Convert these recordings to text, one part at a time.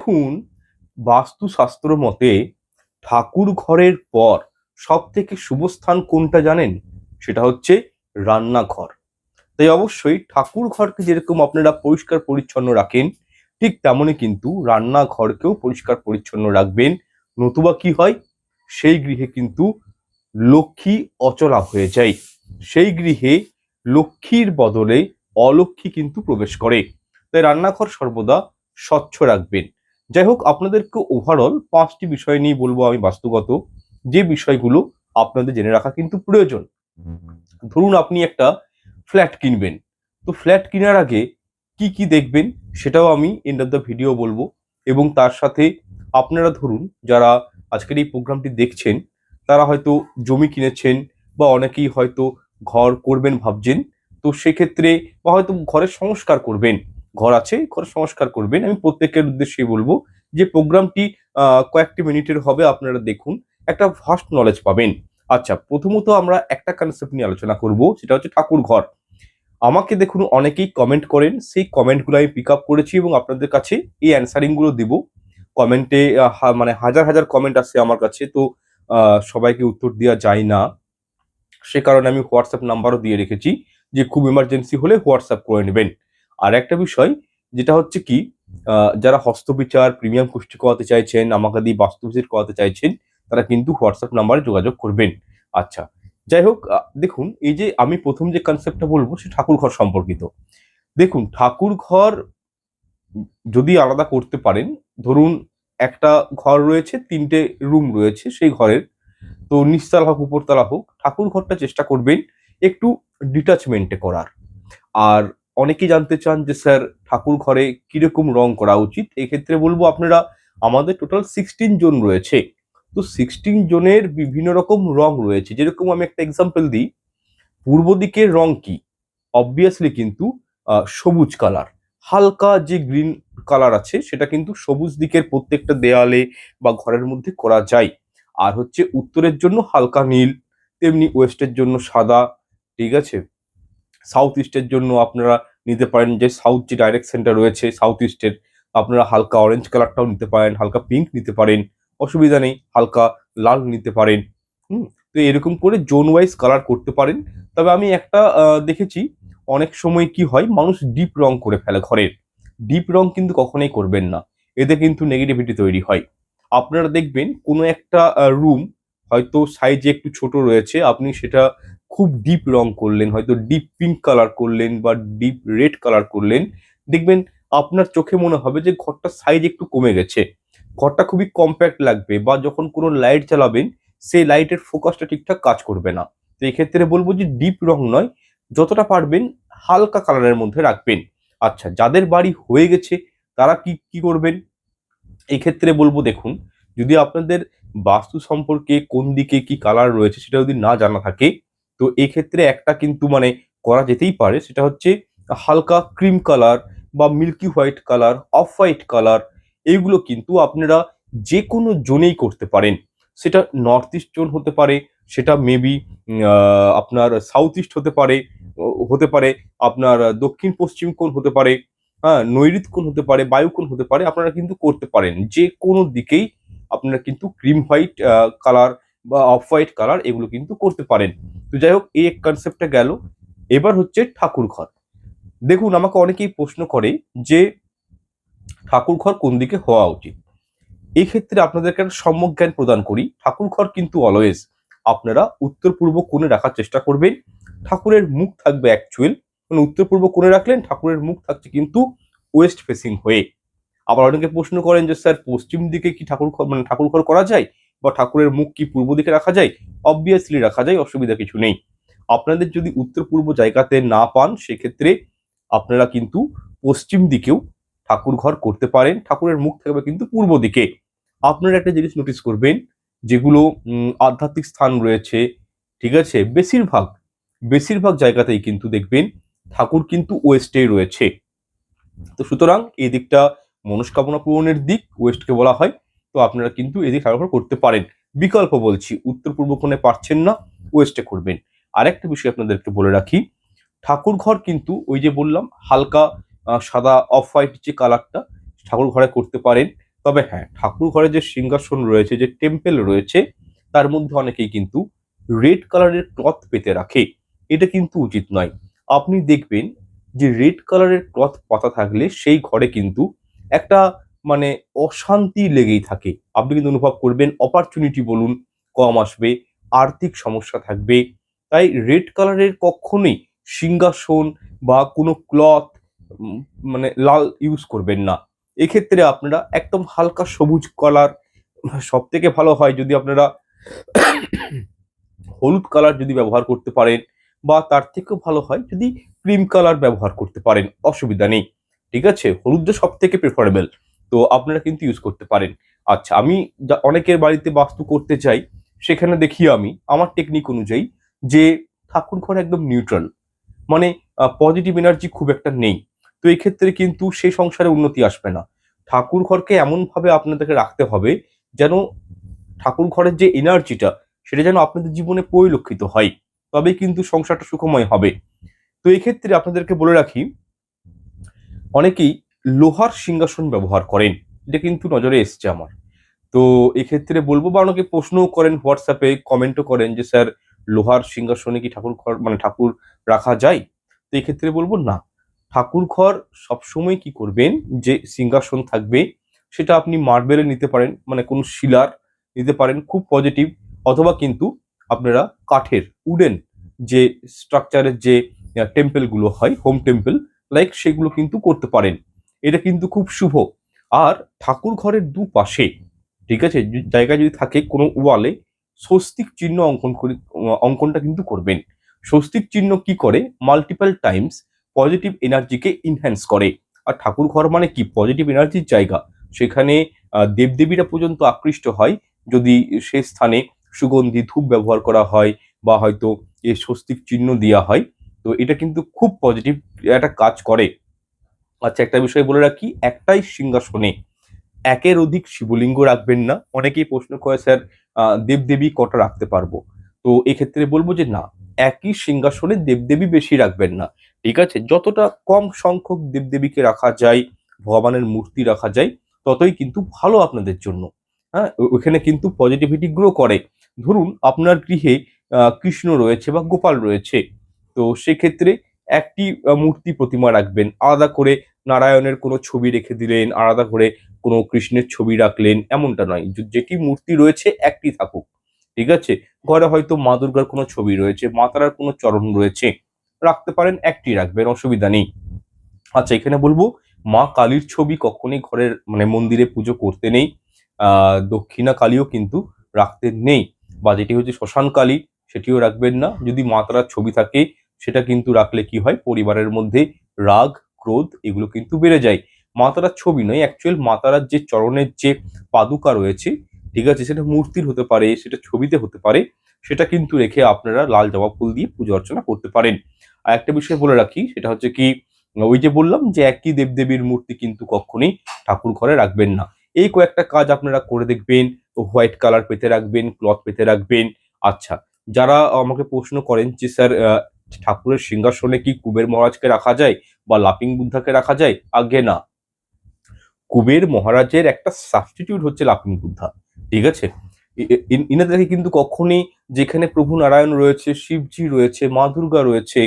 দেখুন, বাস্তুশাস্ত্র মতে ঠাকুর ঘরের পর সব থেকে শুভ স্থান কোনটা জানেন? সেটা হচ্ছে রান্নাঘর। তাই অবশ্যই ঠাকুর ঘরকে যেরকম আপনারা পরিষ্কার পরিচ্ছন্ন রাখেন, ঠিক তেমনই কিন্তু রান্নাঘরকেও পরিষ্কার পরিচ্ছন্ন রাখবেন। নতুবা কি হয়, সেই গৃহে কিন্তু লক্ষ্মী অচলা হয়ে যায়। সেই গৃহে লক্ষ্মীর বদলে অলক্ষ্মী কিন্তু প্রবেশ করে। তাই রান্নাঘর সর্বদা স্বচ্ছ রাখবেন। যাই হোক, আপনাদেরকে ওভারঅল 5টি বিষয় নিয়ে বলবো আমি বাস্তুগত, যে বিষয়গুলো আপনাদের জেনে রাখা কিন্তু প্রয়োজন। ধরুন আপনি একটা ফ্ল্যাট কিনবেন, তো ফ্ল্যাট কেনার আগে কি কি দেখবেন সেটাও আমি এন্ড অফ দ্য ভিডিও বলবো। এবং তার সাথে আপনারা ধরুন যারা আজকের এই প্রোগ্রামটি দেখছেন, তারা হয়তো জমি কিনেছেন বা অনেকেই হয়তো ঘর করবেন ভাবছেন। তো সেক্ষেত্রে বা হয়তো ঘরের সংস্কার করবেন, ঘর আছে ঘরের সংস্কার করবেন, আমি প্রত্যেকের উদ্দেশ্যেই বলবো যে প্রোগ্রামটি কয়েকটি মিনিটের হবে, আপনারা দেখুন, একটা ফার্স্ট নলেজ পাবেন। আচ্ছা, প্রথমত আমরা একটা কনসেপ্ট নিয়ে আলোচনা করব, সেটা হচ্ছে ঠাকুর ঘর। আমাকে দেখুন অনেকেই কমেন্ট করেন, সেই কমেন্টগুলো আমি পিক আপ করেছি এবং আপনাদের কাছে এই অ্যানসারিং গুলো দিব। কমেন্টে মানে হাজার হাজার কমেন্ট আসছে আমার কাছে, তো সবাইকে উত্তর দেওয়া যায় না। সে কারণে আমি হোয়াটসঅ্যাপ নাম্বারও দিয়ে রেখেছি, যে খুব ইমার্জেন্সি হলে হোয়াটসঅ্যাপ করে নেবেন। আর একটা বিষয় যেটা হচ্ছে কি, যারা হস্তবিচার প্রিমিয়াম কুষ্টি করাতে চাইছেন, আমাকে দিয়ে বাস্তু ভিজিট করাতে চাইছেন, তারা কিন্তু হোয়াটসঅ্যাপ নাম্বারে যোগাযোগ করবেন। আচ্ছা, যাই হোক, দেখুন এই যে আমি প্রথম যে কনসেপ্টটা বলবো সে ঠাকুর ঘর সম্পর্কিত। দেখুন, ঠাকুর ঘর যদি আলাদা করতে পারেন, ধরুন একটা ঘর রয়েছে, 3টে রুম রয়েছে সেই ঘরের, তো নিচতলা হোক উপরতলা হোক, ঠাকুর ঘরটা চেষ্টা করবেন একটু ডিটাচমেন্টে করার। আর অনেকেই জানতে চান যে স্যার ঠাকুর ঘরে কিরকম রং করা উচিত। এক্ষেত্রে বলবো আপনারা, আমাদের টোটাল 16 জন রয়েছে, তো 16 জনের বিভিন্ন রকম রং রয়েছে। যেরকম আমি একটা এক্সাম্পল দিই, পূর্ব দিকের রং কি? অবভিয়াসলি কিন্তু সবুজ কালার, হালকা যে গ্রিন কালার আছে সেটা কিন্তু সবুজ দিকের প্রত্যেকটা দেয়ালে বা ঘরের মধ্যে করা যায়। আর হচ্ছে উত্তরের জন্য হালকা নীল, তেমনি ওয়েস্টের জন্য সাদা, ঠিক আছে। সাউথ ইস্টের জন্য আপনারা নিতে পারেন, যে সাউথ যে ডাইরেকশনটা রয়েছে সাউথ ইস্টের, আপনারা হালকা অরেঞ্জ কালারটাও নিতে পারেন, হালকা পিঙ্ক নিতে পারেন, অসুবিধা নেই, হালকা লাল নিতে পারেন। হুম। তো এরকম করে জোন ওয়াইজ কালার করতে পারেন। তবে আমি একটা দেখেছি, অনেক সময় কি হয়, মানুষ ডিপ রং করে ফেলে ঘরের। ডিপ রং কিন্তু কখনোই করবেন না, এতে কিন্তু নেগেটিভিটি তৈরি হয়। আপনারা দেখবেন কোনো একটা রুম হয়তো সাইজে একটু ছোট রয়েছে, আপনি সেটা খুব ডিপ রং করলেন, হয়তো ডিপ পিঙ্ক কালার করলেন বা ডিপ রেড কালার করলেন, দেখবেন আপনার চোখে মনে হবে যে ঘরটার সাইজ একটু কমে গেছে, ঘরটা খুবই কম্প্যাক্ট লাগবে, বা যখন কোনো লাইট চালাবেন সেই লাইটের ফোকাসটা ঠিকঠাক কাজ করবে না। তো এক্ষেত্রে বলবো যে ডিপ রং নয়, যতটা পারবেন হালকা কালারের মধ্যে রাখবেন। আচ্ছা, যাদের বাড়ি হয়ে গেছে তারা কি কি করবেন? এই ক্ষেত্রে বলবো, দেখুন, যদি আপনাদের বাস্তু সম্পর্কে কোন দিকে কি কালার রয়েছে সেটা যদি না জানা থাকে, তো এই ক্ষেত্রে একটা কিন্তু মানে করা যেতেই পারে, সেটা হচ্ছে হালকা ক্রিম কালার বা milky white colour, off white colour. এইগুলো কিন্তু আপনারা যে কোনো জোনেই করতে পারেন। সেটা নর্থ ইস্ট জোন হতে পারে, সেটা মেবি আপনার সাউথ ইস্ট হতে পারে, হতে পারে আপনার দক্ষিণ পশ্চিম কোণ হতে পারে, হ্যাঁ, নৈঋত কোণ হতে পারে, বায়ু কোণ হতে পারে। আপনারা কিন্তু করতে পারেন যে কোনো দিকেই, আপনারা কিন্তু ক্রিম হোয়াইট কালার বা অফ হোয়াইট কালার এগুলো কিন্তু করতে পারেন। তো যাই হোক, এই এক কনসেপ্টটা গেল। এবার হচ্ছে ঠাকুর ঘর। দেখুন, আমাকে অনেকেই প্রশ্ন করে যে ঠাকুর ঘর কোন দিকে হওয়া উচিত। এই ক্ষেত্রে আপনাদেরকে একটা সম্যক জ্ঞান প্রদান করি। ঠাকুর ঘর কিন্তু অলওয়েজ আপনারা উত্তর পূর্ব কোণে রাখার চেষ্টা করবেন। ঠাকুরের মুখ থাকবে অ্যাকচুয়াল, মানে উত্তর পূর্ব কোণে রাখলেন, ঠাকুরের মুখ থাকছে কিন্তু ওয়েস্ট ফেসিং হয়ে। আবার অনেকে প্রশ্ন করেন যে স্যার পশ্চিম দিকে কি ঠাকুর ঘর মানে ঠাকুর ঘর করা যায়, বা ঠাকুরের মুখ কি পূর্ব দিকে রাখা যায়? অবভিয়াসলি রাখা যায়, অসুবিধা কিছু নেই। আপনাদের যদি উত্তর পূর্ব জায়গাতে না পান, সেক্ষেত্রে আপনারা কিন্তু পশ্চিম দিকেও ঠাকুর ঘর করতে পারেন, ঠাকুরের মুখ থাকবে কিন্তু পূর্ব দিকে। আপনারা একটা জিনিস নোটিস করবেন, যেগুলো আধ্যাত্মিক স্থান রয়েছে, ঠিক আছে, বেশিরভাগ বেশিরভাগ জায়গাতেই কিন্তু দেখবেন ঠাকুর কিন্তু ওয়েস্টেই রয়েছে। তো সুতরাং এই দিকটা মনস্কামনা পূরণের দিক, ওয়েস্টকে বলা হয়। তো আপনারা কিন্তু এদিক ঠাকুর করতে পারেন। বিকল্প বলছি, উত্তর পূর্ব কোণে পারছেন না, ওয়েস্টে করবেন। আরেকটা বিষয় আপনাদেরকে বলে রাখি, ঠাকুর ঘর কিন্তু ওই যে বললাম হালকা সাদা অফ হোয়াইট যে কালারটা, ঠাকুর ঘরে করতে পারেন। তবে হ্যাঁ, ঠাকুর ঘরে যে সিংহাসন রয়েছে, যে টেম্পেল রয়েছে, তার মধ্যে অনেকেই কিন্তু রেড কালারের ক্লথ পেতে রাখে। এটা কিন্তু উচিত নয়। আপনি দেখবেন যে রেড কালারের ক্লথ পাতা থাকলে সেই ঘরে কিন্তু একটা মানে অশান্তি লেগেই থাকে। আপনি কিন্তু অনুভব করবেন অপরচুনিটি বলুন কম আসবে, আর্থিক সমস্যা থাকবে। তাই রেড কালারের কখনোই সিংহাসন বা কোনো ক্লথ মানে লাল ইউজ করবেন না। এক্ষেত্রে আপনারা একদম হালকা সবুজ কালার, সবথেকে ভালো হয় যদি আপনারা হলুদ কালার যদি ব্যবহার করতে পারেন, বা তার থেকেও ভালো হয় যদি ক্রিম কালার ব্যবহার করতে পারেন, অসুবিধা নেই। ঠিক আছে? হলুদটা সবথেকে প্রেফারেবল। তো আপনারা কিন্তু ইউজ করতে পারেন। আচ্ছা, আমি অনেকের বাড়িতে বাস্তু করতে চাই, সেখানে দেখি আমি আমার টেকনিক অনুযায়ী যে ঠাকুর ঘর একদম নিউট্রাল। মানে পজিটিভ এনার্জি খুব একটা নেই। তো এক্ষেত্রে কিন্তু সেই সংসারে উন্নতি আসবে না। ঠাকুর ঘরকে এমনভাবে আপনাদেরকে রাখতে হবে যেন ঠাকুর ঘরের যে এনার্জিটা, সেটা যেন আপনাদের জীবনে পরিলক্ষিত হয়। তবেই কিন্তু সংসারটা সুখময় হবে। তো এক্ষেত্রে আপনাদেরকে বলে রাখি, অনেকেই লোহার সিংহাসন ব্যবহার করেন। এটা কিন্তু নজরে এসছে আমার। তো এক্ষেত্রে বলবো, বা অনেকে প্রশ্নও করেন হোয়াটসঅ্যাপে, কমেন্টও করেন যে স্যার, লোহার সিংহাসনে কি ঠাকুর ঘর মানে ঠাকুর রাখা যায়? তো এক্ষেত্রে বলবো না। ঠাকুর ঘর সবসময় কি করবেন, যে সিংহাসন থাকবে সেটা আপনি মার্বেলে নিতে পারেন, মানে কোনো শিলার নিতে পারেন, খুব পজিটিভ। অথবা কিন্তু আপনারা কাঠের উডেন যে স্ট্রাকচারের যে টেম্পল গুলো হয়, হোম টেম্পল লাইক, সেগুলো কিন্তু করতে পারেন। এটা কিন্তু খুব শুভ। আর ঠাকুর ঘরের দুপাশে, ঠিক আছে, জায়গায় যদি থাকে কোনো ওয়ালে স্বস্তিক চিহ্ন অঙ্কন করে, অঙ্কনটা কিন্তু করবেন। স্বস্তিক চিহ্ন কি করে, মাল্টিপল টাইমস পজিটিভ এনার্জিকে ইনহ্যান্স করে। আর ঠাকুর ঘর মানে কি, পজিটিভ এনার্জির জায়গা। সেখানে দেবদেবীরা পর্যন্ত আকৃষ্ট হয় যদি সে স্থানে সুগন্ধি ধূপ ব্যবহার করা হয়, বা হয়তো এ স্বস্তিক চিহ্ন দেওয়া হয়। তো এটা কিন্তু খুব পজিটিভ একটা কাজ করে। আচ্ছা, একটা বিষয় বলে রাখি, একটাই সিংহাসনে একের অধিক শিবলিঙ্গ রাখবেন না। অনেকেই প্রশ্ন করে স্যার, দেবদেবী কটা রাখতে পারবো? তো এক্ষেত্রে বলবো যে না, একই সিংহাসনে দেবদেবী বেশি রাখবেন না। ঠিক আছে? যতটা কম সংখ্যক দেবদেবীকে রাখা যায়, ভগবানের মূর্তি রাখা যায়, ততই কিন্তু ভালো আপনাদের জন্য। হ্যাঁ, ওখানে কিন্তু পজিটিভিটি গ্রো করে। ধরুন আপনার গৃহে কৃষ্ণ রয়েছে বা গোপাল রয়েছে, তো সেক্ষেত্রে একটি মূর্তি প্রতিমা রাখবেন। আলাদা করে নারায়ণের কোনো ছবি রেখে দিলেন, আলাদা করে কোনো কৃষ্ণের ছবি রাখলেন, এমনটা নয়। যেটি মূর্তি রয়েছে একটি থাকুক। ঠিক আছে? ঘরে হয়তো মা দুর্গার কোনো ছবি রয়েছে, মা তারার কোনো চরণ রয়েছে, রাখতে পারেন, একটি রাখবেন, অসুবিধা নেই। আচ্ছা, এখানে বলবো, মা কালীর ছবি কখনোই ঘরের মানে মন্দিরে পুজো করতে নেই। দক্ষিণা কালীও কিন্তু রাখতে নেই। বা যেটি হচ্ছে শ্মশান কালী, সেটিও রাখবেন না। যদি মা তারার ছবি থাকে, সেটা কিন্তু রাখলে কি হয়, পরিবারের মধ্যে রাগ, ক্রোধ এগুলো কিন্তু বেড়ে যায়। মা তারার ছবি নয়, অ্যাকচুয়াল মা তারার যে চরণের যে পাদুকা রয়েছে, ঠিক আছে, সেটা মূর্তির হতে পারে, সেটা ছবিতে হতে পারে, সেটা কিন্তু রেখে আপনারা লাল জবা ফুল দিয়ে পুজো অর্চনা করতে পারেন। আর একটা বিষয় বলে রাখি, সেটা হচ্ছে কি, ওই যে বললাম যে একই দেবদেবীর মূর্তি কিন্তু কখনোই ঠাকুর ঘরে রাখবেন না। এই কয়েকটা কাজ আপনারা করে দেখবেন। হোয়াইট কালার পেতে রাখবেন, ক্লথ পেতে রাখবেন। আচ্ছা, যারা আমাকে প্রশ্ন করেন যে স্যার, ঠাকুরের সিংহাসনে কি কুবের মহারাজকে রাখা যায় বা লাফিং বুদ্ধাকে রাখা যায়? আজ্ঞে না। কুবের মহারাজের একটা সাবস্টিটিউট হচ্ছে লাফিং বুদ্ধা। ঠিক আছে? ইনাদেরকে কিন্তু কখনই, যেখানে প্রভু নারায়ণ রয়েছে, শিবজি রয়েছে, মা দুর্গা রয়েছে,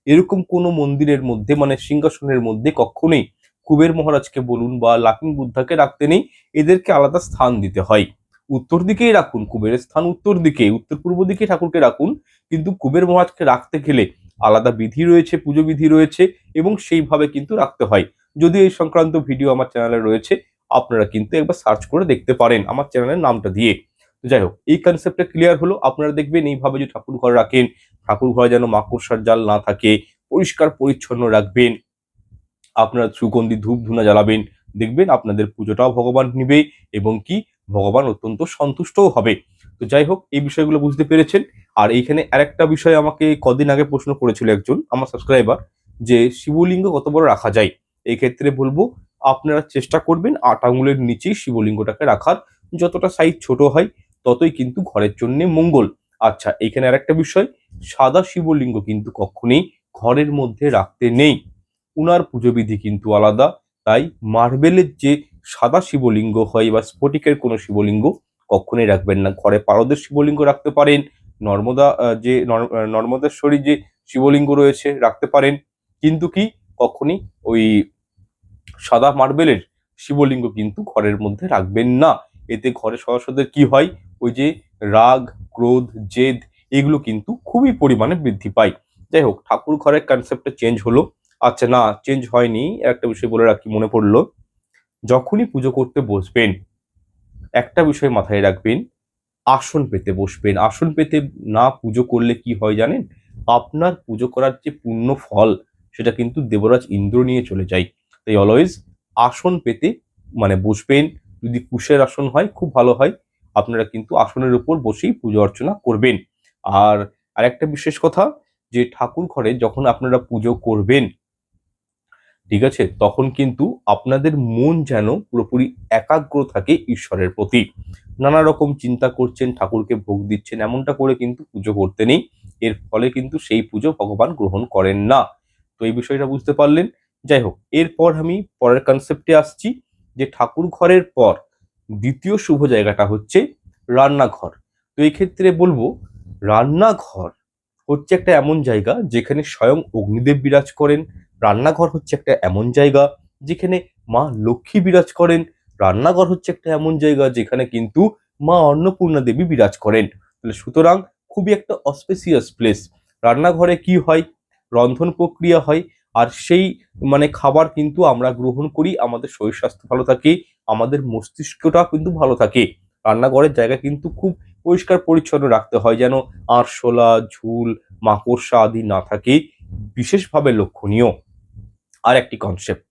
এরকম কোনো মন্দিরের মধ্যে মানে সিংহাসনের মধ্যে কখনোই কুবের মহারাজকে বলুন বা লাফিং বুদ্ধাকে রাখতে নেই। এদেরকে আলাদা স্থান দিতে হয়। উত্তর দিকেই রাখুন, কুবেরের স্থান উত্তর দিকে, উত্তর পূর্ব দিকে ঠাকুরকে রাখুন। কিন্তু কুবের মহারাজকে রাখতে গেলে আলাদা বিধি রয়েছে, পুজো বিধি রয়েছে, এবং সেইভাবে কিন্তু রাখতে হয়। যদিও এই সংক্রান্ত ভিডিও আমার চ্যানেলে রয়েছে, আপনারা কিন্তু একবার সার্চ করে দেখতে পারেন আমার চ্যানেলের নামটা দিয়ে। তো যাই হোক, এই কনসেপ্টটা ক্লিয়ার হলো। আপনারা দেখবেন এইভাবে যদি ঠাকুর ঘর রাখেন, ঠাকুর ঘরে যেন মাকড়সার জাল না থাকে, পরিষ্কার পরিচ্ছন্ন রাখবেন, আপনারা সুগন্ধি ধূপ ধুনা জ্বালাবেন, দেখবেন আপনাদের পুজোটাও ভগবান নিবে, এবং কি ভগবান অত্যন্ত সন্তুষ্টও হবে। তো যাই হোক, এই বিষয়গুলো বুঝতে পেরেছেন। আর এইখানে আরেকটা বিষয় আমাকে কদিন আগে প্রশ্ন করেছিল একজন আমার সাবস্ক্রাইবার, যে শিবলিঙ্গ কত বড় রাখা যায়? এই ক্ষেত্রে বলবো, আপনারা চেষ্টা করবেন ৮ আঙুলের নিচেই শিবলিঙ্গটাকে রাখার। যতটা সাইজ ছোট হয়, ততই কিন্তু ঘরের জন্য মঙ্গল। আচ্ছা, এখানে আরেকটা বিষয়, সাদা শিবলিঙ্গ কিন্তু কখনোই ঘরের মধ্যে রাখতে নেই। উনার পুজো বিধি কিন্তু আলাদা। তাই মার্বেলের যে সাদা শিবলিঙ্গ হয় বা স্ফটিকের কোনো শিবলিঙ্গ কখনোই রাখবেন না। ঘরে পারদের শিবলিঙ্গ রাখতে পারেন, নর্মদেশ্বরী যে শিবলিঙ্গ রয়েছে রাখতে পারেন, কিন্তু কি কখনই ওই সাদা মার্বেলের শিবলিঙ্গ কিন্তু ঘরের মধ্যে রাখবেন না। এতে ঘরের সদস্যদের কি হয়, ওই যে রাগ, ক্রোধ, জেদ এগুলো কিন্তু খুবই পরিমাণে বৃদ্ধি পায়। যাই হোক, ঠাকুর ঘরের কনসেপ্টটা চেঞ্জ হলো। আচ্ছা না, চেঞ্জ হয়নি, একটা বিষয় বলে রাখি, মনে পড়লো। যখনই পুজো করতে বসবেন একটা বিষয় মাথায় রাখবেন, আসন পেতে বসবেন। আসন পেতে না পুজো করলে কি হয় জানেন, আপনার পুজো করার যে পূর্ণ ফল সেটা কিন্তু দেবরাজ ইন্দ্র নিয়ে চলে যায়। তাই অলওয়েজ আসন পেতে মানে বসবেন। যদি কুশের আসন হয় খুব ভালো হয়, আপনারা কিন্তু আসনের উপর বসেই পুজো অর্চনা করবেন। আর আরেকটা বিশেষ কথা, যে ঠাকুর ঘরে যখন আপনারা পুজো করবেন, ঠিক আছে, তখন কিন্তু আপনাদের মন যেন পুরোপুরি একাগ্র থাকে ঈশ্বরের প্রতি। নানা রকম চিন্তা করছেন, ঠাকুরকে ভোগ দিচ্ছেন, এমনটা করে কিন্তু পুজো করতে নেই। এর ফলে কিন্তু সেই পুজো ভগবান গ্রহণ করেন না। তো এই বিষয়টা বুঝতে পারলেন। যাই হোক, এরপর আমি পরের কনসেপ্টে আসছি, যে ঠাকুর ঘরের পর দ্বিতীয় শুভ জায়গাটা হচ্ছে রান্নাঘর। তো এই ক্ষেত্রে বলবো, রান্নাঘর হচ্ছে একটা এমন জায়গা যেখানে স্বয়ং অগ্নিদেব বিরাজ করেন। রান্নাঘর হচ্ছে একটা এমন জায়গা যেখানে মা লক্ষ্মী বিরাজ করেন। রান্নাঘর হচ্ছে একটা এমন জায়গা যেখানে কিন্তু মা অন্নপূর্ণা দেবী বিরাজ করেন। তাহলে সুতরাং খুবই একটা অস্পেসিয়াস প্লেস। রান্নাঘরে কি হয়, রন্ধন প্রক্রিয়া হয়, আর সেই মানে খাবার কিন্তু আমরা গ্রহণ করি, আমাদের শরীর স্বাস্থ্য ভালো থাকে, আমাদের মস্তিষ্কটা কিন্তু ভালো থাকে। রান্নাঘরের জায়গা কিন্তু খুব পরিষ্কার পরিচ্ছন্ন রাখতে হয়, যেন আরশোলা, ঝুল, মাকড়সা আদি না থাকে, বিশেষভাবে লক্ষণীয়। আর একটি কনসেপ্ট,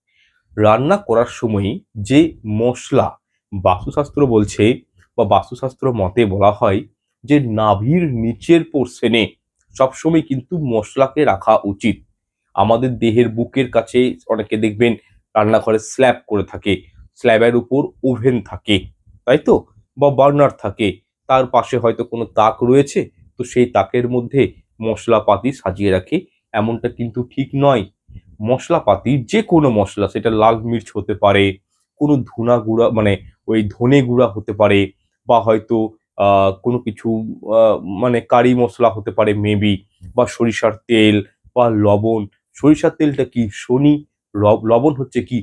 রান্না করার সময় যে মশলা, বাস্তুশাস্ত্র বলছে বা বাস্তুশাস্ত্র মতে বলা হয় যে নাভির নিচের পোর্শনে সবসময় কিন্তু মশলাকে রাখা উচিত। আমাদের দেহের বুকের কাছে অনেকে দেখবেন রান্নাঘরে স্ল্যাব করে থাকে, স্ল্যাবের উপর ওভেন থাকে, তাই তো, বা বার্নার থাকে, তার পাশে হয়তো কোনো তাক রয়েছে, তো সেই তাকের মধ্যে মশলাপাতি সাজিয়ে রাখে। এমনটা কিন্তু ঠিক নয়। মশলাপাতি যে কোনো মশলা, সেটা লাল মির্চ হতে পারে, কোনো ধুনা গুঁড়া মানে ওই ধনে গুঁড়া হতে পারে, বা হয়তো কোনো কিছু মানে কারি মশলা হতে পারে মেবি, বা সরিষার তেল বা লবণ। সরিষার তেলটা কি শনি, লবণ হচ্ছে কি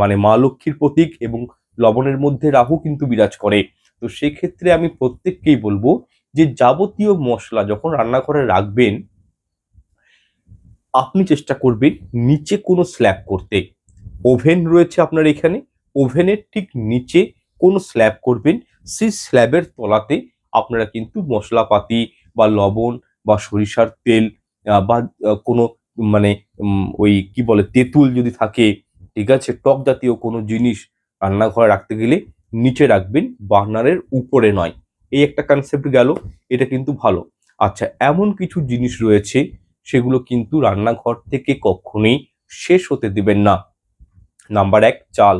মানে মা লক্ষ্মীর প্রতীক, এবং লবণের মধ্যে রাহু কিন্তু বিরাজ করে। তো সেক্ষেত্রে আমি প্রত্যেককেই বলবো যে যাবতীয় মশলা যখন রান্নাঘরে রাখবেন, আপনি চেষ্টা করবেন নিচে কোনো স্ল্যাব করতে। ওভেন রয়েছে আপনার এখানে, ওভেনের ঠিক নিচে কোনো স্ল্যাব করবেন। সেই স্ল্যাবের তলাতে আপনারা কিন্তু মশলাপাতি বা লবণ বা সরিষার তেল বা কোনো মানে ওই কি বলে তেঁতুল যদি থাকে, ঠিক আছে, টক জাতীয় কোনো জিনিস রান্নাঘরে রাখতে গেলে নিচে রাখবেন, বার্নারের উপরে নয়। এই একটা কনসেপ্ট গেল, এটা কিন্তু ভালো। আচ্ছা, এমন কিছু জিনিস রয়েছে সেগুলো কিন্তু রান্নাঘর থেকে কখনোই শেষ হতে দিবেন না। নাম্বার 1, চাল।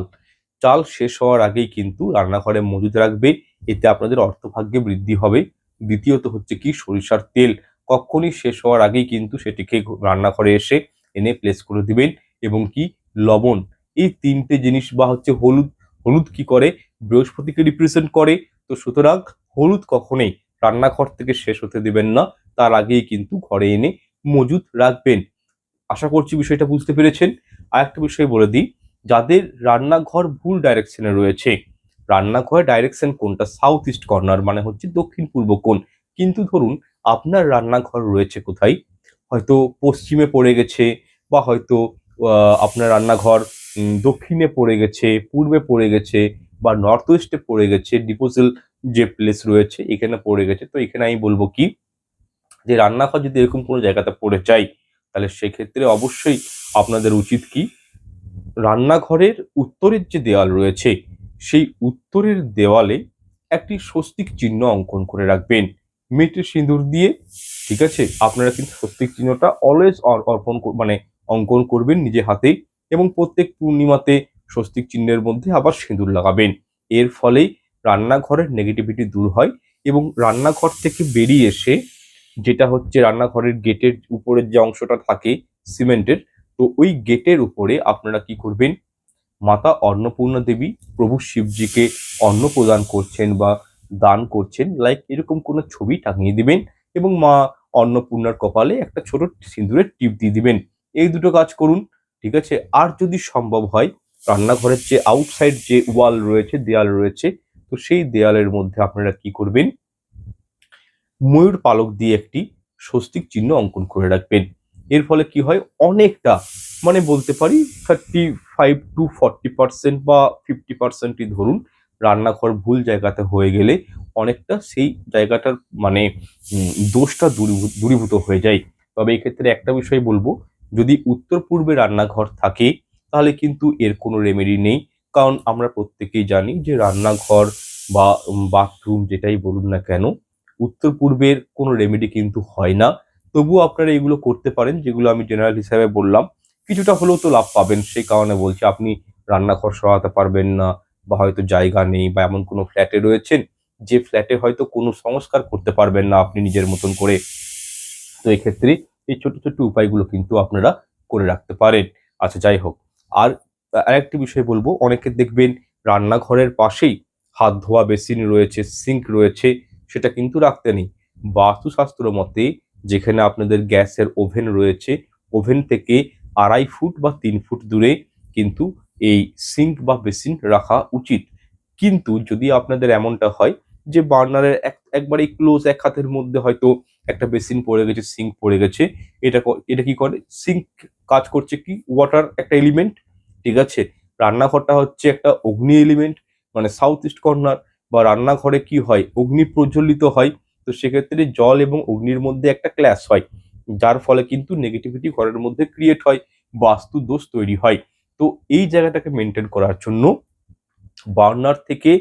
চাল শেষ হওয়ার আগেই কিন্তু রান্নাঘরে মজুদ রাখবে, এতে আপনাদের অর্থভাগ্যে বৃদ্ধি হবে। দ্বিতীয়ত হচ্ছে কি, সরিষার তেল কখনই শেষ হওয়ার আগেই কিন্তু সেটিকে রান্নাঘরে এসে এনে প্লেস করে দিবেন। এবং কি, লবণ। এই তিনটে জিনিস, বা হচ্ছে হলুদ। হলুদ কি করে, বৃহস্পতিকে রিপ্রেজেন্ট করে। তো সুতরাং হলুদ কখনোই রান্নাঘর থেকে শেষ হতে দিবেন না, তার আগেই কিন্তু ঘরে এনে মজুদ রাখবেন। আশা করছি বিষয়টা বুঝতে পেরেছেন। আরেকটা বিষয় বলে দিই, যাদের রান্নাঘর ভুল ডাইরেকশনে রয়েছে, রান্নাঘরের ডাইরেকশন কোনটা, সাউথ ইস্ট কর্নার মানে হচ্ছে দক্ষিণ পূর্ব কোণ, কিন্তু ধরুন আপনার রান্নাঘর রয়েছে কোথায়, হয়তো পশ্চিমে পড়ে গেছে, বা হয়তো আপনার রান্নাঘর দক্ষিণে পড়ে গেছে, পূর্বে পড়ে গেছে, বা নর্থ ওয়েস্টে পড়ে গেছে, ডিপোজিল যে প্লেস রয়েছে এখানে পড়ে গেছে। তো এখানে আমি বলবো কি, যে রান্নাঘর যদি এরকম কোনো জায়গাতে পড়ে যায়, তাহলে সেক্ষেত্রে অবশ্যই আপনাদের উচিত কি, রান্নাঘরের উত্তরের যে দেওয়াল রয়েছে, সেই উত্তরের দেওয়ালে একটি স্বস্তিক চিহ্ন অঙ্কন করে রাখবেন মেটে সিঁদুর দিয়ে। ঠিক আছে, আপনারা কিন্তু স্বস্তিক চিহ্নটা অলওয়েজ মানে অঙ্কন করবেন নিজে হাতে, এবং প্রত্যেক পূর্ণিমাতে স্বস্তিক চিহ্নের মধ্যে আবার সিঁদুর লাগাবেন। এর ফলেই রান্নাঘরের নেগেটিভিটি দূর হয়। এবং রান্নাঘর থেকে বেরিয়ে এসে, যেটা হচ্ছে রান্নাঘরের গেটের উপরের যে অংশটা থাকে সিমেন্টের, তো ওই গেটের উপরে আপনারা কি করবেন, মাতা অন্নপূর্ণা দেবী প্রভু শিবজিকে অন্ন প্রদান করছেন বা দান করছেন, লাইক এরকম কোনো ছবি টাঙিয়ে দিবেন এবং মা অন্নপূর্ণার কপালে একটা ছোট সিঁদুরের টিপ দিয়ে দিবেন। এই দুটো কাজ করুন, ঠিক আছে? আর যদি সম্ভব হয়, রান্নাঘরের যে আউটসাইড যে ওয়াল রয়েছে, দেয়াল রয়েছে, তো সেই দেয়ালের মধ্যে আপনারা কি করবেন, ময়ূর পালক দিয়ে একটি স্বস্তিক চিহ্ন অঙ্কন করে রাখবেন। এর ফলে কি হয়, অনেকটা মানে বলতে পারি 35 to 40% বা 50%ই ধরুন, রান্নাঘর ভুল জায়গাতে হয়ে গেলে অনেকটা সেই জায়গাটার মানে দোষটা দূরীভূত হয়ে যায়। তবে এক্ষেত্রে একটা বিষয় বলবো, যদি উত্তর পূর্বে রান্নাঘর থাকে তাহলে কিন্তু এর কোনো রেমেডি নেই। কারণ আমরা প্রত্যেকেই জানি যে রান্নাঘর বা বাথরুম যেটাই বলুন না কেন, উত্তর পূর্বের কোনো রেমেডি কিন্তু হয় না। তবুও আপনারা এগুলো করতে পারেন, যেগুলো আমি জেনারেল হিসাবে বললাম। কিছুটা হলেও তো লাভ পাবেন, সেই কারণে বলছি। আপনি রান্নাঘর সরাতে পারবেন না বা হয়তো জায়গা নেই বা এমন কোনো ফ্ল্যাটে রয়েছেন যে ফ্ল্যাটে হয়তো কোনো সংস্কার করতে পারবেন না আপনি নিজের মতন করে, তো এক্ষেত্রে এই ছোট ছোট উপায়গুলো কিন্তু আপনারা করে রাখতে পারেন। আচ্ছা, যাই হোক। আর আরেকটি বিষয় বলবো, অনেকে দেখবেন রান্নাঘরের পাশেই হাত ধোয়া বেসিন রয়েছে, সিঙ্ক রয়েছে, সেটা কিন্তু রাখতে নেই। বাস্তুশাস্ত্র মতে যেখানে আপনাদের গ্যাসের ওভেন রয়েছে, ওভেন থেকে 2.5 ফুট বা 3 ফুট দূরে কিন্তু এই সিঙ্ক বা বেসিন রাখা উচিত। কিন্তু যদি আপনাদের এমনটা হয় যে বার্নারের একবারেই ক্লোজ এক হাতের মধ্যে হয়তো একটা বেসিন পড়ে গেছে, সিঙ্ক পড়ে গেছে, এটা কি করে, সিঙ্ক কাজ করছে কি, ওয়াটার একটা এলিমেন্ট, ঠিক আছে? রান্নাঘরটা হচ্ছে একটা অগ্নি এলিমেন্ট, মানে সাউথ ইস্ট কর্নার, বা রান্নাঘরে কি হয়, অগ্নি প্রজ্বলিত হয়। তো সেক্ষেত্রে জল এবং অগ্নির মধ্যে একটা ক্ল্যাশ হয়, যার ফলে কিন্তু নেগেটিভিটি ঘরের মধ্যে ক্রিয়েট হয়, বাস্তু দোষ তৈরি হয়। তো এই জায়গাটাকে মেনটেন করার জন্য বার্নার থেকে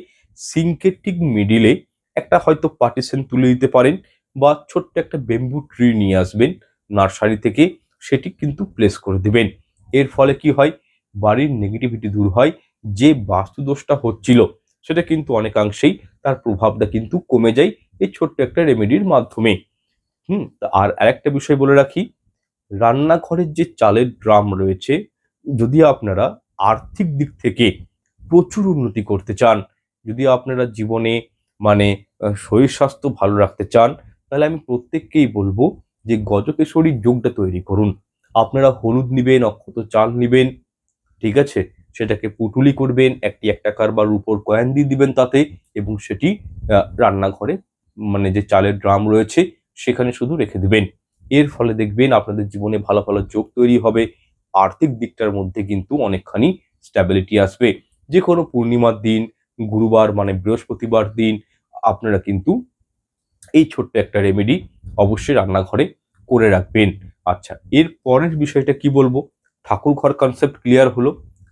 সিঙ্কের ঠিক মিডিলে একটা হয়তো পার্টিশন তুলে দিতে পারেন, বা ছোট্ট একটা বেম্বু ট্রি নিয়ে আসবেন নার্সারি থেকে, সেটি কিন্তু প্লেস করে দিবেন। এর ফলে কি হয়, বাড়ির নেগেটিভিটি দূর হয়, যে বাস্তুদোষটা হচ্ছিল সেটা কিন্তু অনেকাংশেই তার প্রভাবটা কিন্তু কমে যায় এই ছোট্ট একটা রেমেডির মাধ্যমে। আর আরেকটা বিষয় বলে রাখি, রান্নাঘরের যে চালের ড্রাম রয়েছে, যদি আপনারা আর্থিক দিক থেকে প্রচুর উন্নতি করতে চান, যদি আপনারা জীবনে মানে শরীর স্বাস্থ্য ভালো রাখতে চান, তাহলে আমি প্রত্যেককেই বলবো যে গজকেশরী যোগটা তৈরি করুন। আপনারা হলুদ নিবেন, অক্ষত চাল নিবেন, ঠিক আছে? সেটাকে পুটুলি করবেন, একটি 1 টাকার বা রুপোর কয়েন দিয়ে দিবেন তাতে, এবং সেটি রান্নাঘরে মানে যে চালের ড্রাম রয়েছে সেখানে শুধু রেখে দিবেন। এর ফলে দেখবেন আপনাদের জীবনে ভালো ভালো যোগ তৈরি হবে। আর্থিক দিকটার মধ্যে কিন্তু অনেকখানি স্ট্যাবিলিটি আসবে। যে কোনো পূর্ণিমার দিন, গুরুবার মানে বৃহস্পতিবার দিন আপনারা কিন্তু এই ছোট্ট একটা রেমেডি অবশ্যই রান্নাঘরে করে রাখবেন। আচ্ছা, এর পরের বিষয়টা কি বলবো, ঠাকুর ঘর কনসেপ্ট ক্লিয়ার হলো।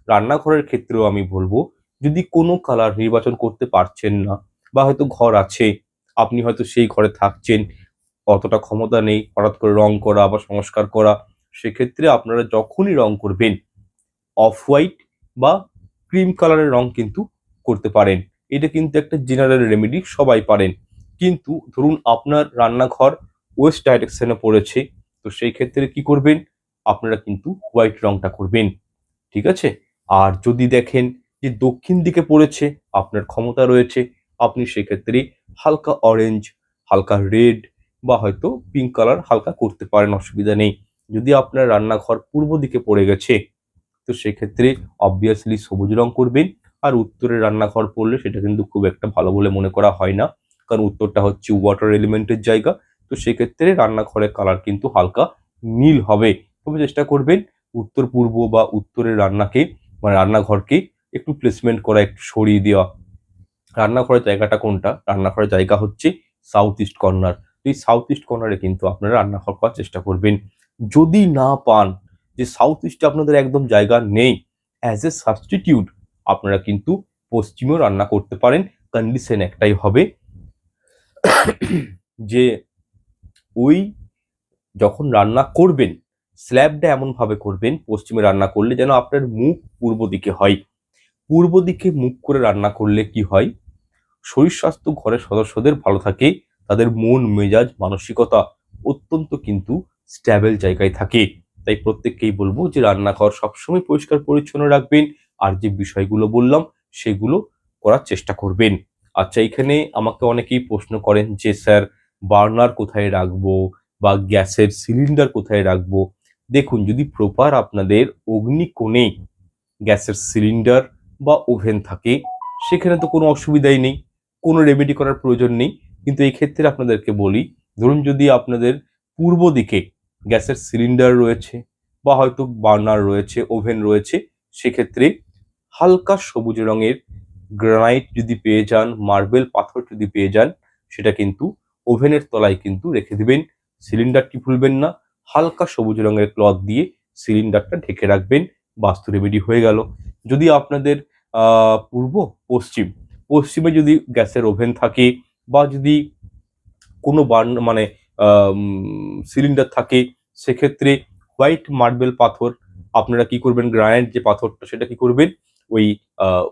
রান্নাঘরের ক্ষেত্রেও আমি বলবো, যদি কোনো কালার নির্বাচন করতে পারছেন না, বা হয়তো ঘর আছে, আপনি হয়তো সেই ঘরে থাকছেন, অতটা ক্ষমতা নেই হঠাৎ করে রং করা বা সংস্কার করা, সেক্ষেত্রে আপনারা যখনই রং করবেন, অফ হোয়াইট বা ক্রিম কালারের রং কিন্তু করতে পারেন। এটা কিন্তু একটা জেনারেল রেমেডি, সবাই পারেন। কিন্তু ধরুন আপনার রান্নাঘর ওয়েস্ট ডাইরেকশনে পড়েছে, তো সেই ক্ষেত্রে কি করবেন, আপনারা কিন্তু হোয়াইট রংটা করবেন, ঠিক আছে? আর যদি দেখেন যে দক্ষিণ দিকে পড়েছে, আপনার ক্ষমতা রয়েছে, আপনি সেক্ষেত্রে হালকা অরেঞ্জ, হালকা রেড বা হয়তো পিঙ্ক কালার হালকা করতে পারেন, অসুবিধা নেই। যদি আপনার রান্নাঘর পূর্ব দিকে পড়ে গেছে, তো সেক্ষেত্রে অবভিয়াসলি সবুজ রং করবেন। আর উত্তরের রান্নাঘর পড়লে সেটা কিন্তু খুব একটা ভালো বলে মনে করা হয় না, কারণ উত্তরটা হচ্ছে ওয়াটার এলিমেন্টের জায়গা। তো সেক্ষেত্রে রান্নাঘরের কালার কিন্তু হালকা নীল হবে। তবে চেষ্টা করবেন উত্তর পূর্ব বা উত্তরের মানে রান্নাঘরকে একটু প্লেসমেন্ট করা, একটু সরিয়ে দেওয়া। রান্নাঘরের জায়গাটা কোনটা, রান্নাঘরের জায়গা হচ্ছে সাউথ ইস্ট কর্নার। এই সাউথ ইস্ট কর্নারে কিন্তু আপনারা রান্নাঘর করার চেষ্টা করবেন। যদি না পান যে সাউথ ইস্টে আপনাদের একদম জায়গা নেই, অ্যাজ এ সাবস্টিটিউট আপনারা কিন্তু পশ্চিমেও রান্না করতে পারেন। কন্ডিশন একটাই হবে যে ওই যখন রান্না করবেন, স্ল্যাবটা এমনভাবে করবেন পশ্চিমে রান্না করলে যেন আপনার মুখ পূর্ব দিকে হয়। পূর্ব দিকে মুখ করে রান্না করলে কি হয়, শরীর স্বাস্থ্য ঘরের সদস্যদের ভালো থাকে, তাদের মন মেজাজ মানসিকতা অত্যন্ত কিন্তু স্ট্যাবেল জায়গায় থাকে। তাই প্রত্যেককেই বলবো যে রান্নাঘর সবসময় পরিষ্কার পরিচ্ছন্ন রাখবেন। আর যে বিষয়গুলো বললাম সেগুলো করার চেষ্টা করবেন। আচ্ছা, এখানে আমাকে অনেকেই প্রশ্ন করেন যে স্যার বার্নার কোথায় রাখবো বা গ্যাসের সিলিন্ডার কোথায় রাখবো। দেখুন, যদি প্রপার আপনাদের অগ্নিকোণে গ্যাসের সিলিন্ডার বা ওভেন থাকে সেখানে তো কোনো অসুবিধাই নেই, কোনো রেমেডি করার প্রয়োজন নেই। কিন্তু এই ক্ষেত্রে আপনাদেরকে বলি, ধরুন যদি আপনাদের পূর্ব দিকে গ্যাসের সিলিন্ডার রয়েছে বা হয়তো বার্নার রয়েছে, ওভেন রয়েছে, সেক্ষেত্রে হালকা সবুজ রঙের গ্রানাইট যদি পেয়ে যান, মার্বেল পাথর যদি পেয়ে যান, সেটা কিন্তু ওভেনের তলায় কিন্তু রেখে দিবেন। সিলিন্ডারটি ভুলবেন না, হালকা সবুজ রঙের ক্লথ দিয়ে সিলিন্ডারটা ঢেকে রাখবেন। বাস্তু রেমেডি হয়ে গেল। যদি আপনাদের পূর্ব পশ্চিম, পশ্চিমে যদি গ্যাসের ওভেন থাকে বা যদি কোনো মানে সিলিন্ডার থাকে, সেক্ষেত্রে হোয়াইট মার্বেল পাথর আপনারা কি করবেন, গ্রানাইট যে পাথরটা সেটা কি করবেন ওই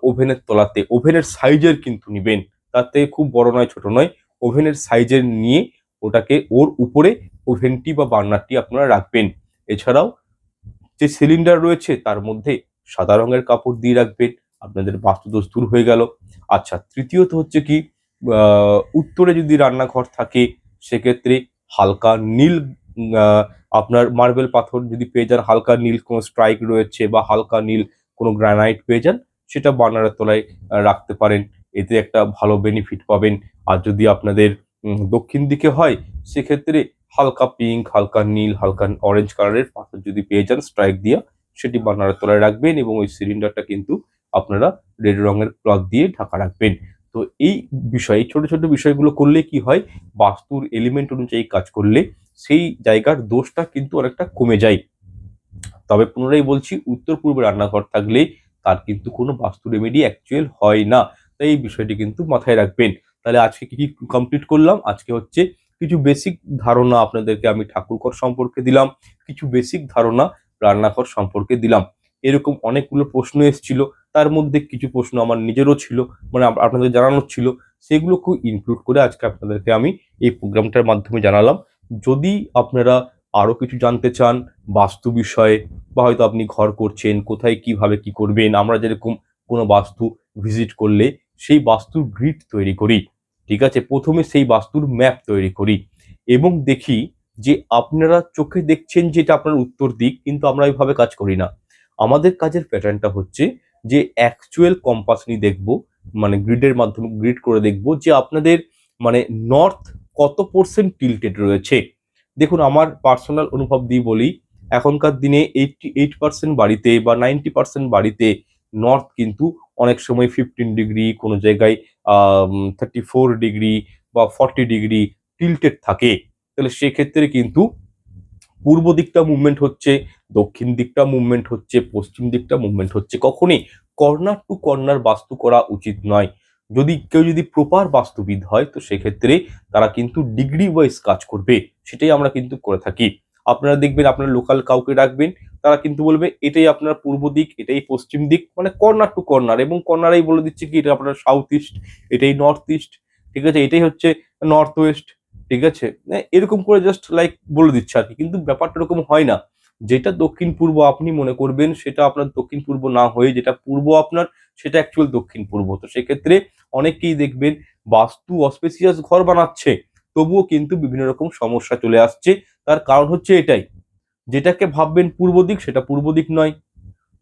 ওভেনের তলাতে, ওভেনের সাইজের কিন্তু নিবেন, তাতে খুব বড় নয় ছোট নয়, ওভেনের সাইজের নিয়ে ওটাকে ওর উপরে ওভেনটি বা বার্নারটি আপনারা রাখবেন। এছাড়াও যে সিলিন্ডার রয়েছে তার মধ্যে সাদা রঙের কাপড় দিয়ে রাখবেন, আপনাদের বাস্তুদোষ দূর হয়ে গেল। আচ্ছা, তৃতীয়ত হচ্ছে কি, উত্তরে যদি রান্নাঘর থাকে সেক্ষেত্রে হালকা নীল আপনার মার্বেল পাথর যদি পেয়ে যান, হালকা নীল কোনো স্ট্রাইক রয়েছে বা হালকা নীল কোনো গ্রানাইট পেয়ে যান, সেটা বার্নারের তলায় রাখতে পারেন, এতে একটা ভালো বেনিফিট পাবেন। আর যদি আপনাদের দক্ষিণ দিকে হয় সেক্ষেত্রে হালকা পিঙ্ক, হালকা নীল, হালকা অরেঞ্জ কালারের পাথর যদি পেয়ে যান স্ট্রাইক দিয়া, সেটি বার্নারের তলায় রাখবেন এবং ওই সিলিন্ডারটা কিন্তু আপনারা রেড রঙের ক্লথ দিয়ে ঢাকা রাখবেন। তো এই বিষয়, ছোট ছোট বিষয়গুলো করলে কি হয়, বাস্তুর এলিমেন্ট অনুযায়ী কাজ করলে সেই জায়গার দোষটা কিন্তু অনেকটা কমে যায়। তবে পুনরায় বলছি, উত্তর পূর্বে রান্নাঘর থাকলে তার কিন্তু কোনো বাস্তু রেমেডি অ্যাকচুয়াল হয় না। তাই এই বিষয়টি কিন্তু মাথায় রাখবেন। তাহলে আজকে কি কি কমপ্লিট করলাম, আজকে হচ্ছে কিছু বেসিক ধারণা আপনাদেরকে আমি ঠাকুরঘর সম্পর্কে দিলাম, কিছু বেসিক ধারণা রান্নাঘর সম্পর্কে দিলাম। এরকম অনেকগুলো প্রশ্ন এসেছিল, তার মধ্যে কিছু প্রশ্ন আমার নিজেরও ছিল, মানে আপনাদের জানানোর ছিল, সেগুলোকেও ইনক্লুড করে আজকে আপনাদেরকে আমি এই প্রোগ্রামটার মাধ্যমে জানালাম। যদি আপনারা আরো কিছু জানতে চান বাস্তু বিষয়ে, বা হয়তো আপনি ঘর করছেন, কোথায় কিভাবে কি করবেন, আমরা যেরকম কোনো বাস্তু ভিজিট করলে সেই বাস্তুর গ্রিড তৈরি করি, ঠিক আছে, প্রথমে সেই বাস্তুর ম্যাপ তৈরি করি এবং দেখি যে আপনারা চোখে দেখছেন যেটা আপনার উত্তর দিক, কিন্তু আমরা এইভাবে কাজ করি না। আমাদের কাজের প্যাটার্নটা হচ্ছে যে অ্যাকচুয়াল কম্পাস নিয়ে দেখবো, মানে গ্রিডের মাধ্যমে গ্রিড করে দেখবো যে আপনাদের মানে নর্থ কত % টিল্টেড রয়েছে। দেখুন, আমার পার্সোনাল অনুভব দিয়ে বলি, এখনকার দিনে 88% বাড়িতে বা 90% বাড়িতে নর্থ কিন্তু অনেক সময় 15 ডিগ্রি, কোনো জায়গায় 34 ডিগ্রি বা 40 ডিগ্রি টিল্টেড থাকে। তাহলে সেক্ষেত্রে কিন্তু পূর্ব দিকটা মুভমেন্ট হচ্ছে, দক্ষিণ দিকটা মুভমেন্ট হচ্ছে, পশ্চিম দিকটা মুভমেন্ট হচ্ছে, কখনই কর্নার টু কর্নার বাস্তু করা উচিত নয়। কেউ যদি প্রপার বাস্তুবিদ হয় তো সেক্ষেত্রে তারা কিন্তু ডিগ্রি ওয়াইজ কাজ করবে, সেটাই আমরা কিন্তু করে থাকি। আপনারা দেখবেন আপনার লোকাল কাউকে রাখবেন, তারা কিন্তু বলবে এটাই আপনার পূর্ব দিক, এটাই পশ্চিম দিক, মানে কর্নার টু কর্নার, এবং কর্নারেই বলে দিচ্ছে কি এটা আপনার সাউথ ইস্ট, এটাই নর্থ ইস্ট, ঠিক আছে, এটাই হচ্ছে নর্থ ওয়েস্ট, ঠিক আছে, এরকম করে জাস্ট লাইক বলে দিচ্ছে আর কি। কিন্তু ব্যাপারটা এরকম হয় না। যেটা দক্ষিণ পূর্ব আপনি মনে করবেন সেটা আপনার দক্ষিণ পূর্ব না হয়ে যেটা পূর্ব আপনার, সেটা অ্যাকচুয়াল দক্ষিণ পূর্ব। তো সেক্ষেত্রে অনেকেই দেখবেন বাস্তু অস্পেসিয়াস ঘর বানাচ্ছে, তবুও কিন্তু বিভিন্ন রকম সমস্যা চলে আসছে। তার কারণ হচ্ছে এটাই, যেটাকে ভাববেন পূর্ব দিক সেটা পূর্ব দিক নয়,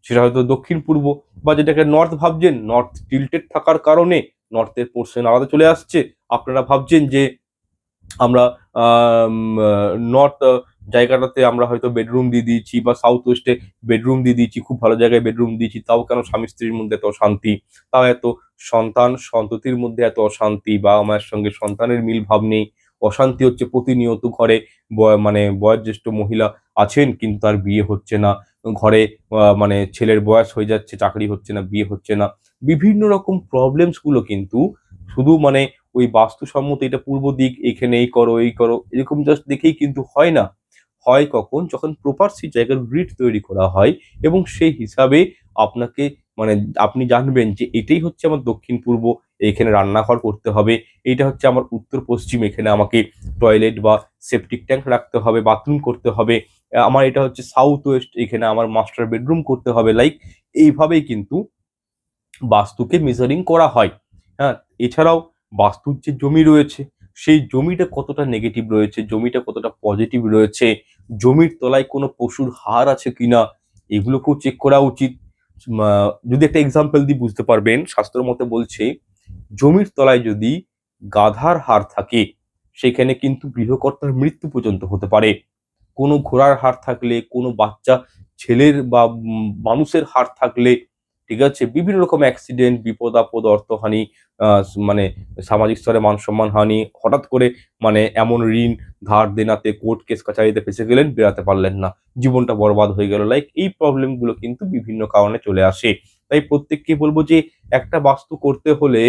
সেটা হয়তো দক্ষিণ পূর্ব। বা যেটাকে নর্থ ভাবছেন, নর্থ টিল্টেড থাকার কারণে নর্থের পোর্শন আলাদা চলে আসছে। আপনারা ভাবছেন যে আমরা নর্থ জায়গাটাতে আমরা হয়তো বেডরুম দিয়ে দিয়েছি, বা সাউথ ওয়েস্টে বেডরুম দিয়ে দিয়েছি, খুব ভালো জায়গায় বেডরুম দিয়েছি, তাও কেন স্বামী স্ত্রীর মধ্যে এত অশান্তি, তাও এত সন্ততির মধ্যে এত অশান্তি, বা আমার সঙ্গে সন্তানের মিল ভাব নেই, অশান্তি হচ্ছে প্রতিনিয়ত ঘরে। মানে বয়োজ্যেষ্ঠ মহিলা আছেন কিন্তু তার বিয়ে হচ্ছে না, ঘরে মানে ছেলের বয়স হয়ে যাচ্ছে, চাকরি হচ্ছে না, বিয়ে হচ্ছে না, বিভিন্ন রকম প্রবলেমস গুলো কিন্তু শুধু মানে ওই বাস্তুসম্মত এটা পূর্ব দিক, এখানে এই করো এই করো এরকম জাস্ট দেখেই কিন্তু হয় না। হয় কখন, যখন প্রপার সেই জায়গার গ্রিড তৈরি করা হয় এবং সেই হিসাবে আপনাকে মানে আপনি জানবেন যে এটাই হচ্ছে আমার দক্ষিণ পূর্ব, এখানে রান্নাঘর করতে হবে, এইটা হচ্ছে আমার উত্তর পশ্চিম, এখানে আমাকে টয়লেট বা সেপটিক ট্যাঙ্ক রাখতে হবে, বাথরুম করতে হবে, আমার এটা হচ্ছে সাউথ ওয়েস্ট, এখানে আমার মাস্টার বেডরুম করতে হবে, লাইক এইভাবেই কিন্তু বাস্তুকে মেজারিং করা হয়। হ্যাঁ, এছাড়াও বাস্তুর যে জমি রয়েছে সেই জমিটা কতটা নেগেটিভ রয়েছে, জমিটা কতটা পজিটিভ রয়েছে, জমির তলায় কোনো পশুর হাড় আছে কিনা এগুলোকেও চেক করা উচিত। যদি একটা এক্সাম্পল দিই বুঝতে পারবেন, শাস্ত্র মতে বলছে জমির তলায় যদি গাধার হাড় থাকে সেখানে কিন্তু গৃহকর্তার মৃত্যু পর্যন্ত হতে পারে। কোনো ঘোড়ার হাড় থাকলে, কোনো বাচ্চা ছেলের বা মানুষের হাড় থাকলে, ঠিক আছে, বিভিন্ন রকম অ্যাক্সিডেন্ট, বিপদ আপদ, অর্থহানি, মানে সামাজিক স্তরে মান সম্মান হানি, হঠাৎ করে মানে এমন ঋণ ধার দেনাতে কোর্ট কেস কাছারিতে ফেসে গেলেন, বেরাতে পারলেন না, জীবনটা বরবাদ হয়ে গেল, লাইক এই প্রবলেম গুলো কিন্তু বিভিন্ন কারণে চলে আসে। তাই প্রত্যেককে বলবো যে একটা বাস্তু করতে হলে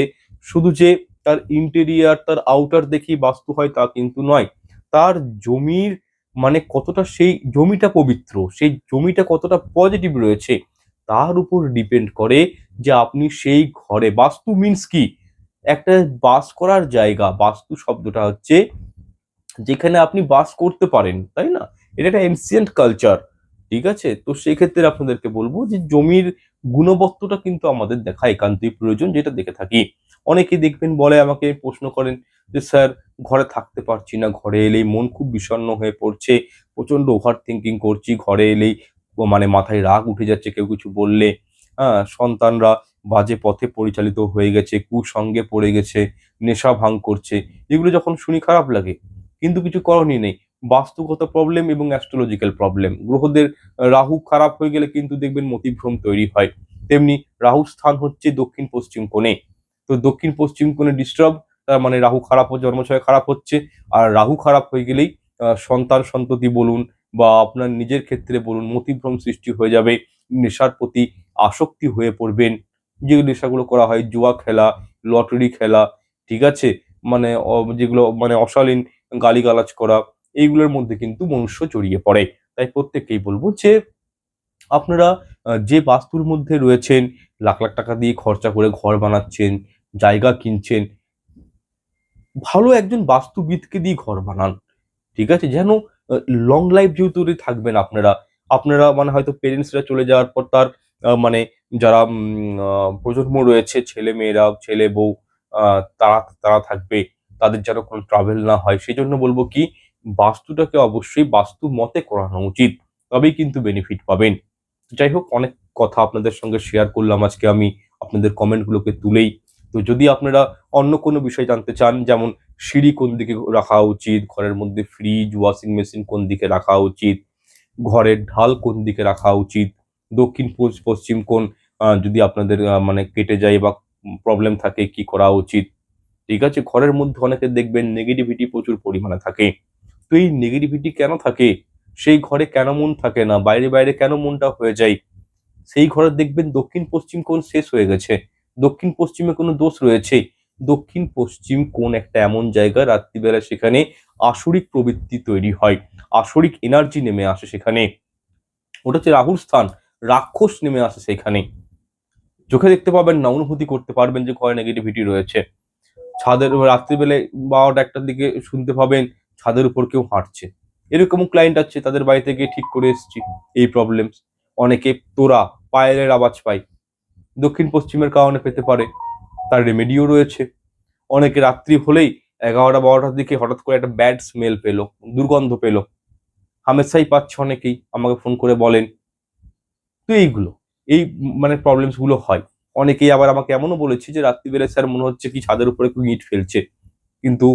শুধু যে তার ইন্টেরিয়ার, তার আউটার দেখেই বাস্তু হয় তা কিন্তু নয়, তার জমির মানে কতটা সেই জমিটা পবিত্র, সেই জমিটা কতটা পজিটিভ রয়েছে তার উপর ডিপেন্ড করে যে আপনি সেই ঘরে, বাস্তু মিন্স কি, একটা বাস করার জায়গা। বাস্তু শব্দটা হচ্ছে যেখানে আপনি বাস করতে পারেন, তাই না? এটা একটা এনসিয়েন্ট কালচার, ঠিক আছে? তো সেক্ষেত্রে আপনাদেরকে বলবো যে জমির গুণবত্তটা কিন্তু আমাদের দেখা একান্তই প্রয়োজন, যেটা দেখে থাকি। অনেকে দেখবেন বলে, আমাকে প্রশ্ন করেন যে স্যার ঘরে থাকতে পারছি না, ঘরে এলেই মন খুব বিষণ্ণ হয়ে পড়ছে, প্রচন্ড ওভার থিঙ্কিং করছি, ঘরে এলেই মানে মাথায় রাগ উঠে যাচ্ছে কেউ কিছু বললে, হ্যাঁ, সন্তানরা বাজে পথে পরিচালিত হয়ে গেছে, কুসঙ্গে পড়ে গেছে, নেশা ভাঙ করছে, এগুলো যখন শুনি খারাপ লাগে, কিন্তু কিছু করণীয় নেই। বাস্তুগত প্রবলেম এবং অ্যাস্ট্রোলজিক্যাল প্রবলেম, গ্রহদের রাহু খারাপ হয়ে গেলে কিন্তু দেখবেন মতিভ্রম তৈরি হয়। তেমনি রাহুর স্থান হচ্ছে দক্ষিণ পশ্চিম কোণে, তো দক্ষিণ পশ্চিম কোণে ডিস্টার্ব, তার মানে রাহু খারাপ, জন্মছয় খারাপ হচ্ছে। আর রাহু খারাপ হয়ে গেলেই সন্তান সন্ততি বলুন বা আপনার নিজের ক্ষেত্রে বলুন, মতিভ্রম সৃষ্টি হয়ে যাবে, নেশার প্রতি আসক্তি হয়ে পড়বেন। যে নেশাগুলো করা হয়, জুয়া খেলা, লটারি খেলা, ঠিক আছে, মানে যেগুলো মানে অশালীন গালিগালাজ করা, এইগুলোর মধ্যে কিন্তু মনুষ্য জড়িয়ে পড়ে। তাই প্রত্যেককেই বলবো যে আপনারা যে বাস্তুর মধ্যে রয়েছেন, লাখ লাখ টাকা দিয়ে খরচা করে ঘর বানাচ্ছেন, জায়গা কিনছেন, ভালো একজন বাস্তুবিদকে দিয়ে ঘর বানান, ঠিক আছে? যেন লং লাইফ যেহেতু থাকবেন আপনারা, আপনারা মানে হয়তো পেরেন্টসরা চলে যাওয়ার পর তার মানে যারা প্রজন্ম রয়েছে, ছেলে মেয়েরা, ছেলে বউ, তারা তারা থাকবে, তাদের যেন কোনো ট্রাভেল না হয়। সেই জন্য বলবো কি, বাস্তুটাকে অবশ্যই বাস্তু মতে করানো উচিত, তবেই কিন্তু বেনিফিট পাবেন। যাই হোক, অনেক কথা আপনাদের সঙ্গে শেয়ার করলাম আজকে আমি আপনাদের কমেন্টগুলোকে তুলেই। তো যদি আপনারা অন্য কোনো বিষয় জানতে চান, যেমন সিঁড়ি কোন দিকে রাখা উচিত, ঘরের মধ্যে ফ্রিজ, ওয়াশিং মেশিন কোন দিকে রাখা উচিত, ঘরের ঢাল কোন দিকে রাখা উচিত, দক্ষিণ পশ্চিম কোণ যদি আপনাদের মানে কেটে যায় বা প্রবলেম থাকে কি করা উচিত, ঠিক আছে? ঘরের মধ্যে অনেকে দেখবেন নেগেটিভিটি প্রচুর পরিমাণে থাকে। তো এই নেগেটিভিটি কেন থাকে? সেই ঘরে কেন মন থাকে না? বাইরে বাইরে কেন মনটা হয়ে যায়? সেই ঘরে দেখবেন দক্ষিণ পশ্চিম কোণ শেষ হয়ে গেছে, দক্ষিণ পশ্চিমে কোনো দোষ রয়েছে। দক্ষিণ পশ্চিম কোণ একটা এমন জায়গা, রাত্রিবেলা সেখানে আসরিক প্রবৃত্তি তৈরি হয়, আসরিক এনার্জি নেমে আসে সেখানে। ওটা হচ্ছে রাহুর স্থান, রাক্ষস নেমে আসে সেখানে। চোখে দেখতে পাবেন না, অনুভূতি করতে পারবেন যে ঘরে নেগেটিভিটি রয়েছে। ছাদের রাত্রিবেলায় ১২টা-১টার দিকে শুনতে পাবেন ছাদের উপর কেউ হাঁটছে। এরকমও ক্লায়েন্ট আছে, তাদের বাড়িতে গিয়ে ঠিক করে এসেছি এই প্রবলেম। অনেকে তোরা পায়েলের আওয়াজ পায়, দক্ষিণ পশ্চিমের কারণে পেতে পারে, তার রেমেডিও রয়েছে। অনেকে রাত্রি হলেই ১১টা-১২টার দিকে হঠাৎ করে একটা ব্যাড স্মেল পেলো, দুর্গন্ধ পেলো, হামেশাই পাচ্ছে, অনেকেই আমাকে ফোন করে বলেন। তো এইগুলো, এই মানে প্রবলেমস গুলো হয়। অনেকেই আবার আমাকে এমনও বলেছে যে রাত্রিবেলায় স্যার মনে হচ্ছে কি ছাদের উপরে কেউ ইট ফেলছে, কিন্তু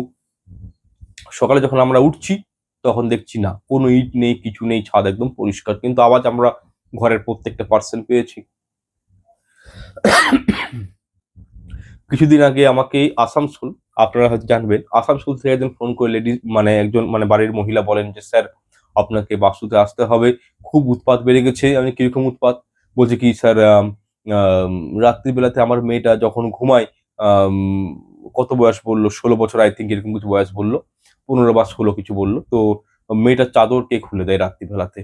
সকালে যখন আমরা উঠছি তখন দেখছি না, কোনো ইট নেই, কিছু নেই, ছাদ একদম পরিষ্কার, কিন্তু আওয়াজ আমরা ঘরের প্রত্যেকটা পার্সন পেয়েছি। কিছুদিন আগে আমাকে আসানসোল, আপনারা হয়তো জানবেন, আসানসোল থেকে একজন ফোন করে, লেডিস মানে একজন মানে বাড়ির মহিলা বলেন যে স্যার আপনাকে বাস্তুতে আসতে হবে, খুব উৎপাত বেড়ে গেছে। আমি কিরকম উৎপাত? বলছে কি স্যার, রাত্রিবেলাতে আমার মেয়েটা যখন ঘুমায়, আম, কত বয়স বললো, ১৬ বছর আই থিঙ্ক, এরকম কিছু বয়স বললো, ১৫ বা ১৬ কিছু বললো। তো মেয়েটার চাদর কে খুলে দেয় রাত্রিবেলাতে,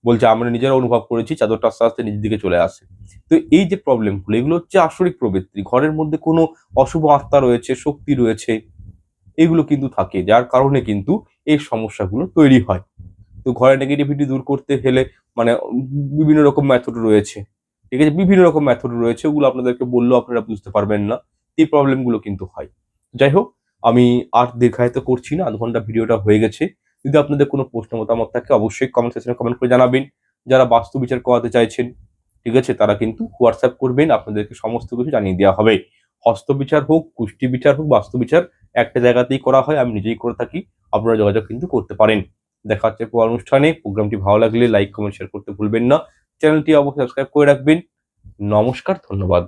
বলছে আমরা নিজেরা অনুভব করেছি, চাদরটা আস্তে আস্তে নিজের দিকে চলে আসে। তো এই যে প্রবলেমগুলো, এগুলো হচ্ছে আসরিক প্রবৃত্তি, ঘরের মধ্যে কোনো অশুভ আত্মা রয়েছে, শক্তি রয়েছে, এগুলো কিন্তু থাকে, যার কারণে কিন্তু এই সমস্যাগুলো তৈরি হয়। তো ঘরে নেগেটিভিটি দূর করতে হলে মানে বিভিন্ন রকম মেথড রয়েছে, ঠিক আছে, বিভিন্ন রকম মেথড রয়েছে, ওগুলো আপনাদেরকে বললেও আপনারা বুঝতে পারবেন না, এই প্রবলেমগুলো কিন্তু হয়। যাই হোক, আমি আর দীর্ঘায়িত করছি না, 0.5 ঘন্টা ভিডিওটা হয়ে গেছে। যদি আপনাদের কোনো প্রশ্ন মতামত থাকে অবশ্যই কমেন্ট সেকশনে কমেন্ট করে জানাবেন। যারা বাস্তু বিচার করাতে চাইছেন, ঠিক আছে, তারা কিন্তু হোয়াটসঅ্যাপ করবেন, আপনাদেরকে সমস্ত কিছু জানিয়ে দেওয়া হবে। হস্ত বিচার হোক, কুষ্টি বিচার হোক, বাস্তু বিচার একটা জায়গাতেই করা হয়, আমি নিজেই করে থাকি, আপনারা যোগাযোগ কিন্তু করতে পারেন। দেখা হচ্ছে পরের অনুষ্ঠানে। প্রোগ্রামটি ভালো লাগলে লাইক, কমেন্ট, শেয়ার করতে ভুলবেন না। চ্যানেলটি অবশ্যই সাবস্ক্রাইব করে রাখবেন। নমস্কার, ধন্যবাদ।